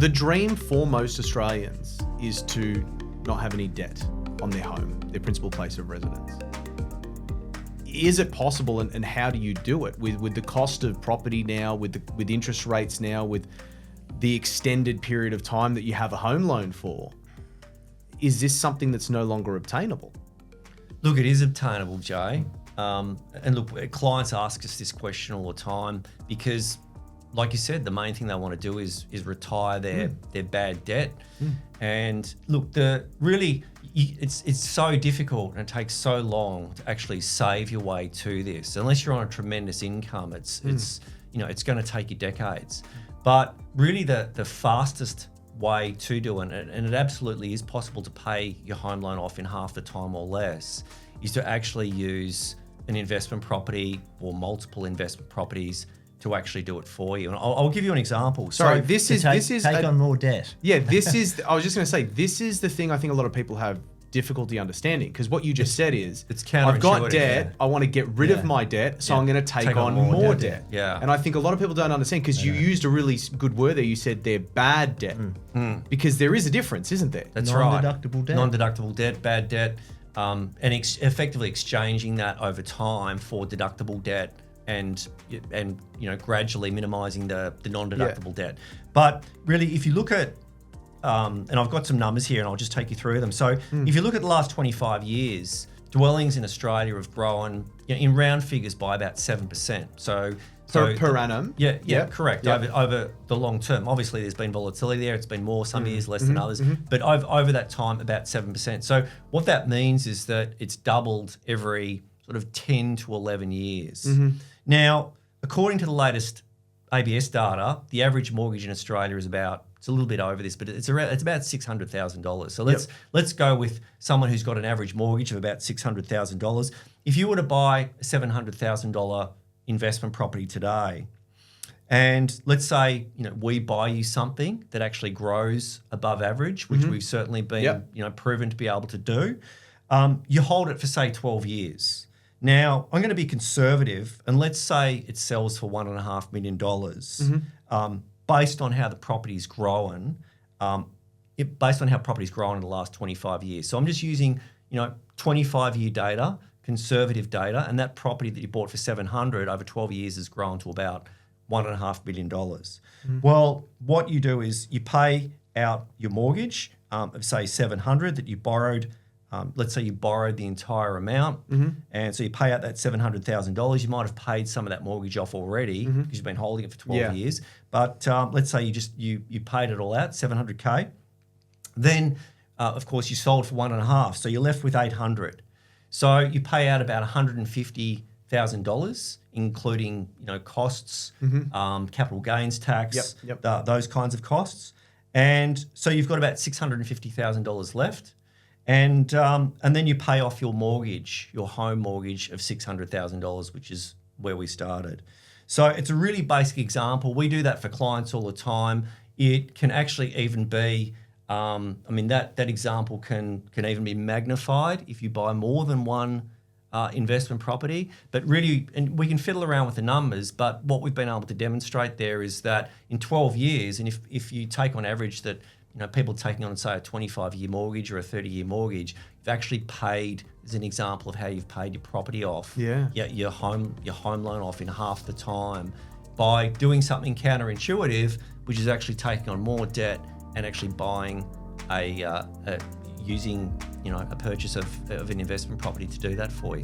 The dream for most Australians is to not have any debt on their home, their principal place of residence. Is it possible, and how do you do it with the cost of property now, with interest rates now, with the extended period of time that you have a home loan for? Is this something that's no longer obtainable? Look, it is obtainable, Jay. And look, clients ask us this question all the time because, like you said, the main thing they want to do is retire their bad debt. And look, it's so difficult and it takes so long to actually save your way to this. Unless you're on a tremendous income, it's going to take you decades. But really, the fastest way to do it, and it absolutely is possible to pay your home loan off in half the time or less, is to actually use an investment property or multiple investment properties to actually do it for you. And I'll give you an example. Sorry, this is take on more debt. Yeah, I was just going to say, this is the thing I think a lot of people have difficulty understanding, because what you just said is, it's counterintuitive. I've got debt, I want to get rid of my debt, so I'm going to take on more debt. Yeah. And I think a lot of people don't understand, because you used a really good word there. You said they're bad debt, because there is a difference, isn't there? That's right. Non-deductible debt. Non-deductible debt, bad debt, and effectively exchanging that over time for deductible debt, and gradually minimising the non-deductible debt. But really, if you look at and I've got some numbers here and I'll just take you through them. So if you look at the last 25 years, dwellings in Australia have grown in round figures by about 7%. So per annum? Yeah, correct. Yep. Over the long term. Obviously, there's been volatility there. It's been more some years, less than others. But over that time, about 7%. So what that means is that it's doubled every sort of 10 to 11 years. Now, according to the latest ABS data, the average mortgage in Australia is it's a little bit over this, but it's about $600,000. So let's go with someone who's got an average mortgage of about $600,000. If you were to buy a $700,000 investment property today, and let's say we buy you something that actually grows above average, which we've certainly been proven to be able to do, you hold it for say 12 years. Now, I'm going to be conservative, and let's say it sells for $1.5 million. Based on how the property's grown, based on how property's grown in the last 25 years. So I'm just using, 25-year data, conservative data, and that property that you bought for $700 over 12 years has grown to about $1.5 billion. Well, what you do is you pay out your mortgage of say $700 that you borrowed. Let's say you borrowed the entire amount, and so you pay out that $700,000. You might have paid some of that mortgage off already because you've been holding it for 12 years. But let's say you paid it all out, $700K. Then, of course, you sold for $1.5, so you're left with $800. So you pay out about $150,000, including costs, capital gains tax, those kinds of costs, and so you've got about $650,000 left. And then you pay off your mortgage, your home mortgage of $600,000, which is where we started. So it's a really basic example. We do that for clients all the time. It can actually even be, that example can even be magnified if you buy more than one investment property. But really, and we can fiddle around with the numbers, but what we've been able to demonstrate there is that in 12 years, and if you take on average that people taking on, say, a 25-year mortgage or a 30-year mortgage, you've actually paid, as an example of how you've paid your property off, your home loan off in half the time by doing something counterintuitive, which is actually taking on more debt and actually buying using a purchase of an investment property to do that for you.